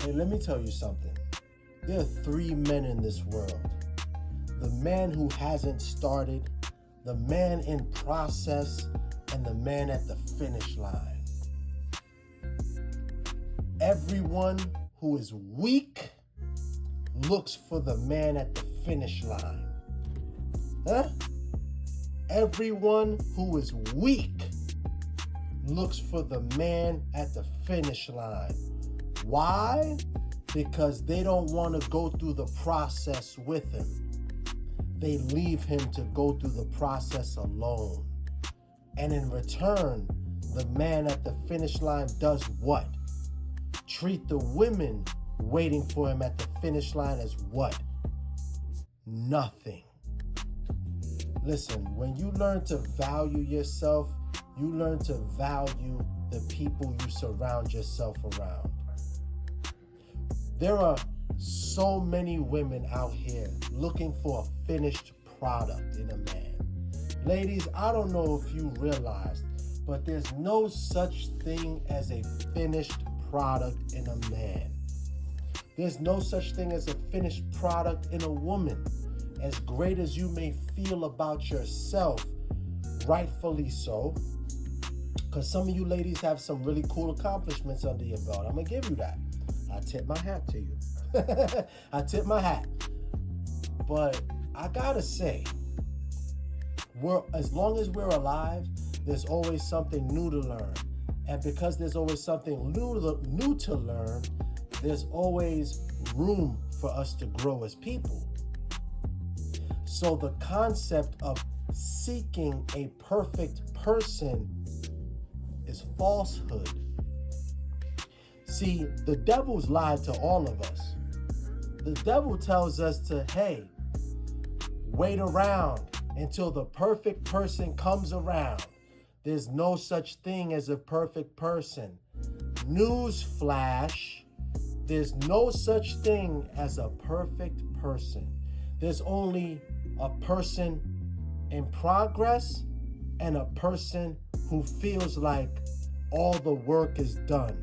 Hey, let me tell you something. There are three men in this world: the man who hasn't started, the man in process, and the man at the finish line. Everyone who is weak looks for the man at the finish line. Huh? Everyone who is weak looks for the man at the finish line. Why? Because they don't want to go through the process with him. They leave him to go through the process alone. And in return, the man at the finish line does what? Treat the women waiting for him at the finish line as what? Nothing. Listen, when you learn to value yourself, you learn to value the people you surround yourself around. There are so many women out here looking for a finished product in a man. Ladies, I don't know if you realized, but there's no such thing as a finished product in a man. There's no such thing as a finished product in a woman. As great as you may feel about yourself, rightfully so, because some of you ladies have some really cool accomplishments under your belt. I'm going to give you that. I tip my hat to you. I tip my hat. But I got to say, as long as we're alive, there's always something new to learn. And because there's always something new to learn, there's always room for us to grow as people. So the concept of seeking a perfect person is falsehood. See, the devil's lied to all of us. The devil tells us to, hey, wait around until the perfect person comes around. There's no such thing as a perfect person. Newsflash, there's no such thing as a perfect person. There's only a person in progress and a person who feels like all the work is done.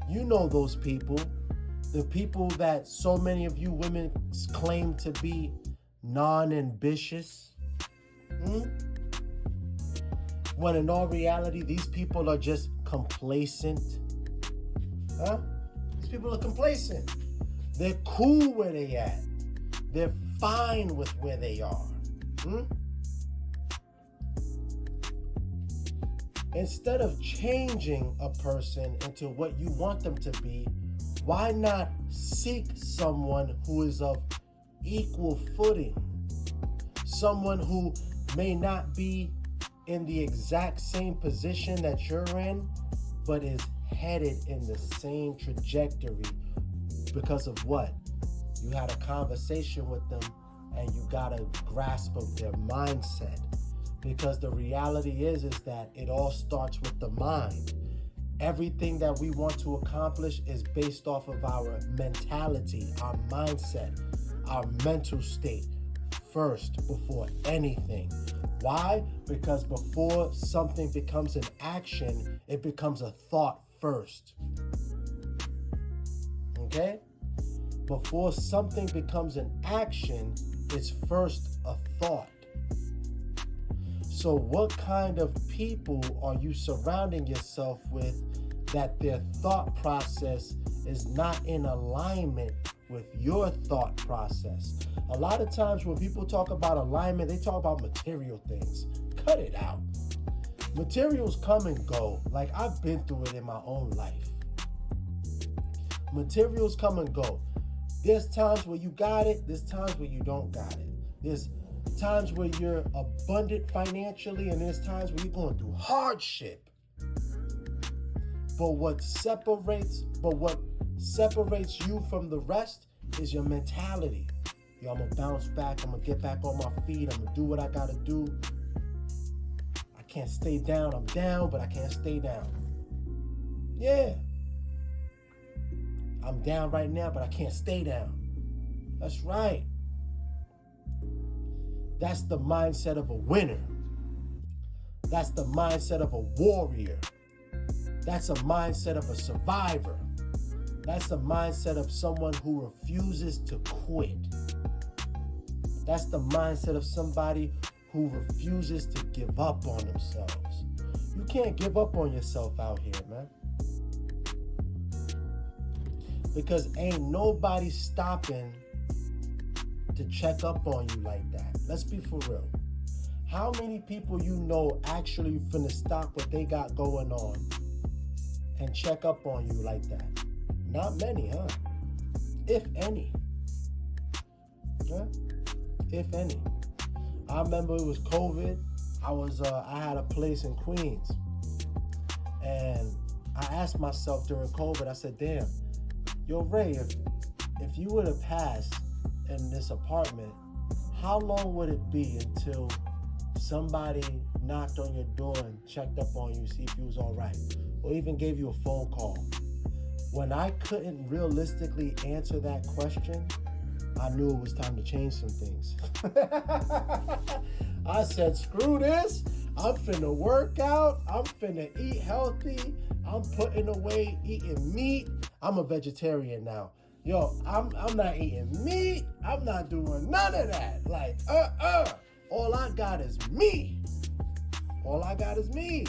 You know those people, the people that so many of you women claim to be non-ambitious. When in all reality, these people are just complacent. These people are complacent. They're cool where they at. They're fine with where they are. Instead of changing a person into what you want them to be, why not seek someone who is of equal footing? Someone who may not be in the exact same position that you're in, but is headed in the same trajectory because of what? You had a conversation with them and you got a grasp of their mindset. Because the reality is that it all starts with the mind. Everything that we want to accomplish is based off of our mentality, our mindset, our mental state first before anything. Why? Because before something becomes an action, it becomes a thought first. Okay? Before something becomes an action, it's first a thought. So what kind of people are you surrounding yourself with that their thought process is not in alignment with your thought process? A lot of times when people talk about alignment, they talk about material things. Cut it out. Materials come and go. Like, I've been through it in my own life. Materials come and go. There's times where you got it. There's times where you don't got it. There's times where you're abundant financially, and there's times where you're going through hardship. But what separates you from the rest is your mentality. Yo, I'm gonna bounce back. I'm gonna get back on my feet. I'm gonna do what I gotta do. I can't stay down. I'm down, but I can't stay down. Yeah. I'm down right now, but I can't stay down. That's right. That's the mindset of a winner. That's the mindset of a warrior. That's a mindset of a survivor. That's the mindset of someone who refuses to quit. That's the mindset of somebody who refuses to give up on themselves. You can't give up on yourself out here, man. Because ain't nobody stopping to check up on you like that. Let's be for real. How many people you know actually finna stop what they got going on and check up on you like that? Not many, huh? If any. Huh? If any. I remember it was COVID. I had a place in Queens. And I asked myself during COVID, I said, damn, yo, Ray, if you would have passed in this apartment, how long would it be until somebody knocked on your door and checked up on you, see if you was all right, or even gave you a phone call? When I couldn't realistically answer that question, I knew it was time to change some things. I said, screw this. I'm finna work out. I'm finna eat healthy. I'm putting away eating meat. I'm a vegetarian now. Yo, I'm not eating meat. I'm not doing none of that. Like, all I got is me. All I got is me.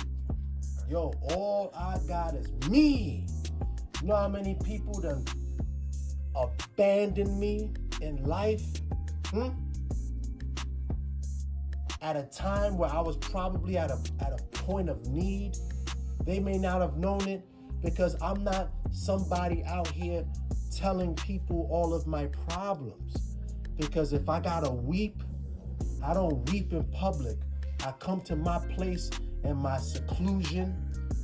Yo, all I got is me. You know how many people done abandoned me in life? At a time where I was probably at a point of need. They may not have known it because I'm not somebody out here telling people all of my problems. Because if I gotta weep, I don't weep in public. I come to my place in my seclusion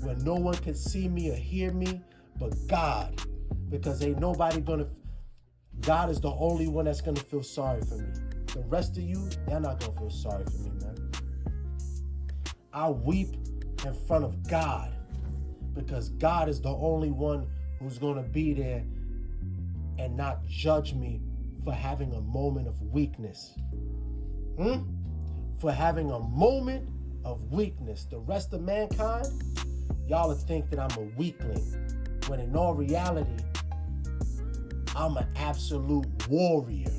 where no one can see me or hear me but God. Because ain't nobody God is the only one that's gonna feel sorry for me. The rest of you, they're not gonna feel sorry for me, man. I weep in front of God because God is the only one who's gonna be there and not judge me for having a moment of weakness. For having a moment of weakness. The rest of mankind, y'all will think that I'm a weakling, when in all reality, I'm an absolute warrior.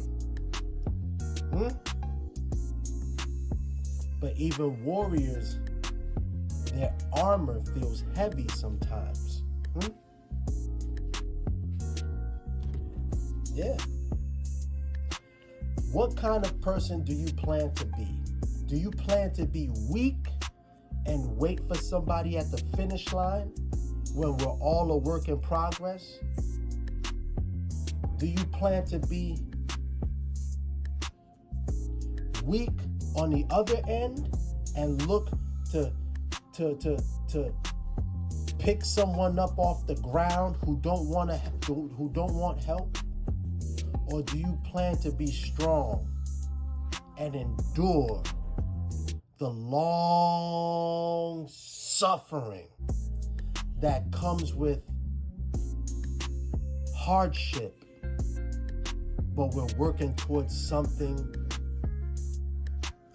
But even warriors, their armor feels heavy sometimes. Yeah. What kind of person do you plan to be? Do you plan to be weak and wait for somebody at the finish line when we're all a work in progress? Do you plan to be weak on the other end and look to pick someone up off the ground who don't want help? Or do you plan to be strong and endure the long suffering that comes with hardship, but we're working towards something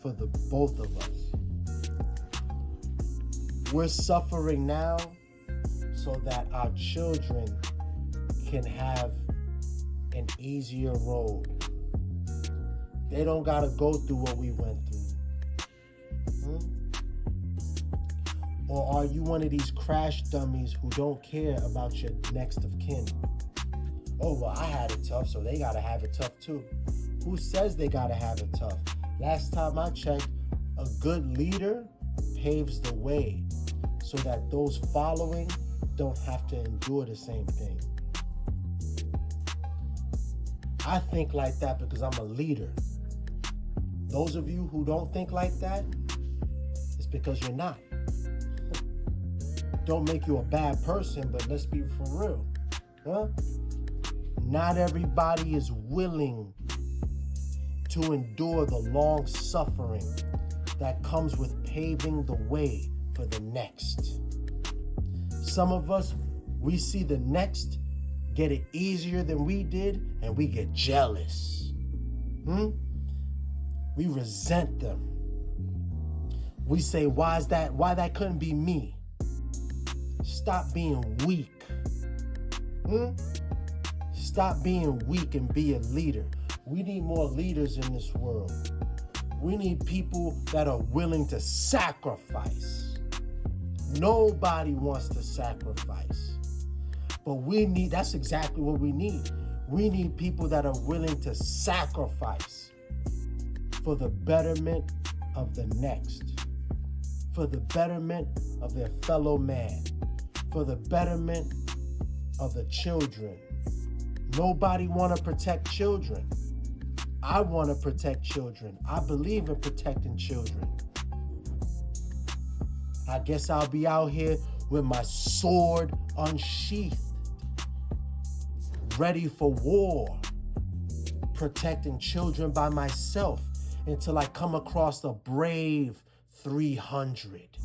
for the both of us? We're suffering now so that our children can have an easier road. They don't gotta go through what we went through. Or are you one of these crash dummies who don't care about your next of kin? Oh, well, I had it tough, so they gotta have it tough too. Who says they gotta have it tough? Last time I checked, a good leader paves the way so that those following don't have to endure the same thing. I think like that because I'm a leader. Those of you who don't think like that, it's because you're not. Don't make you a bad person, but let's be for real. Not everybody is willing to endure the long suffering that comes with paving the way for the next. Some of us, we see the next get it easier than we did, and we get jealous. We resent them. We say, why that couldn't be me? Stop being weak. Stop being weak and be a leader. We need more leaders in this world. We need people that are willing to sacrifice. Nobody wants to sacrifice. But that's exactly what we need. We need people that are willing to sacrifice for the betterment of the next, for the betterment of their fellow man, for the betterment of the children. Nobody want to protect children. I want to protect children. I believe in protecting children. I guess I'll be out here with my sword unsheathed, ready for war, protecting children by myself until I come across a brave 300.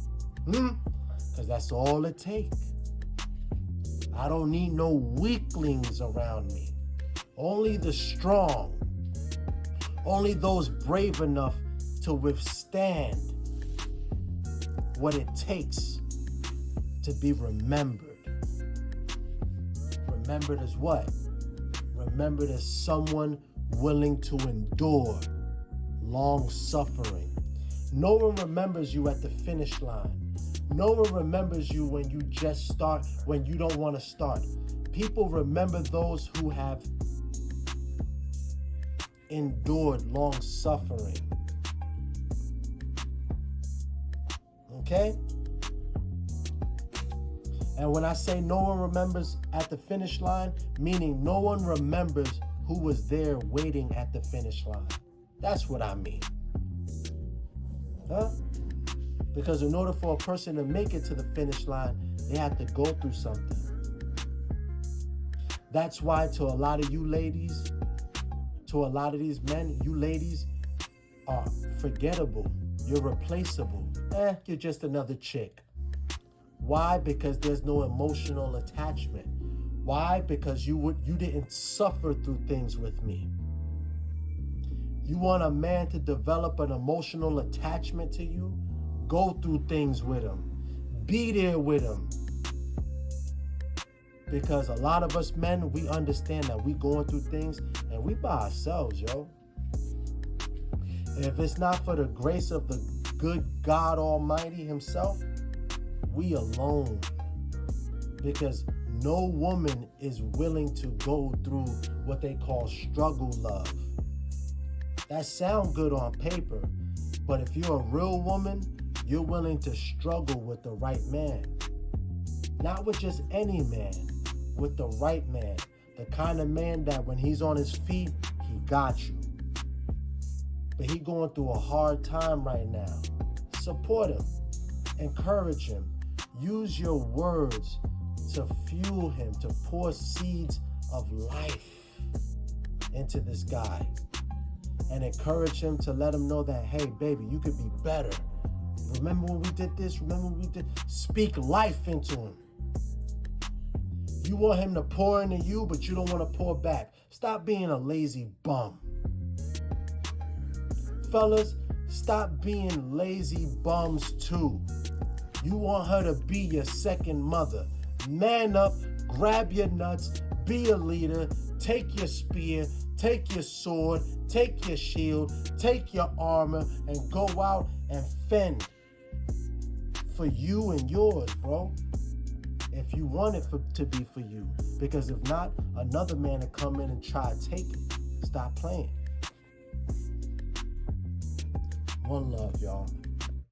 Because that's all it takes. I don't need no weaklings around me. Only the strong. Only those brave enough to withstand what it takes to be remembered. Remembered as what? Remembered as someone willing to endure, long suffering. No one remembers you at the finish line. No one remembers you when you just start, when you don't want to start. People remember those who have endured long suffering. Okay? And when I say no one remembers at the finish line, meaning no one remembers who was there waiting at the finish line. That's what I mean. Huh? Because in order for a person to make it to the finish line, they have to go through something. That's why to a lot of you ladies, to a lot of these men, you ladies are forgettable. You're replaceable. You're just another chick. Why? Because there's no emotional attachment. Why? Because you didn't suffer through things with me. You want a man to develop an emotional attachment to you? Go through things with him. Be there with him. Because a lot of us men, we understand that we going through things and we by ourselves, yo. If it's not for the grace of the good God Almighty himself, we alone. Because no woman is willing to go through what they call struggle love. That sounds good on paper, but if you're a real woman, you're willing to struggle with the right man. Not with just any man, with the right man. The kind of man that when he's on his feet, he got you. But he going through a hard time right now. Support him. Encourage him. Use your words to fuel him, to pour seeds of life into this guy. And encourage him to let him know that, hey, baby, you could be better. Remember when we did this? Remember when we did? Speak life into him. You want him to pour into you, but you don't want to pour back. Stop being a lazy bum. Fellas, stop being lazy bums too. You want her to be your second mother. Man up, grab your nuts, be a leader, take your spear, take your sword, take your shield, take your armor, and go out and fend for you and yours, bro. If you want it to be for you. Because if not, another man will come in and try to take it. Stop playing. One love, y'all.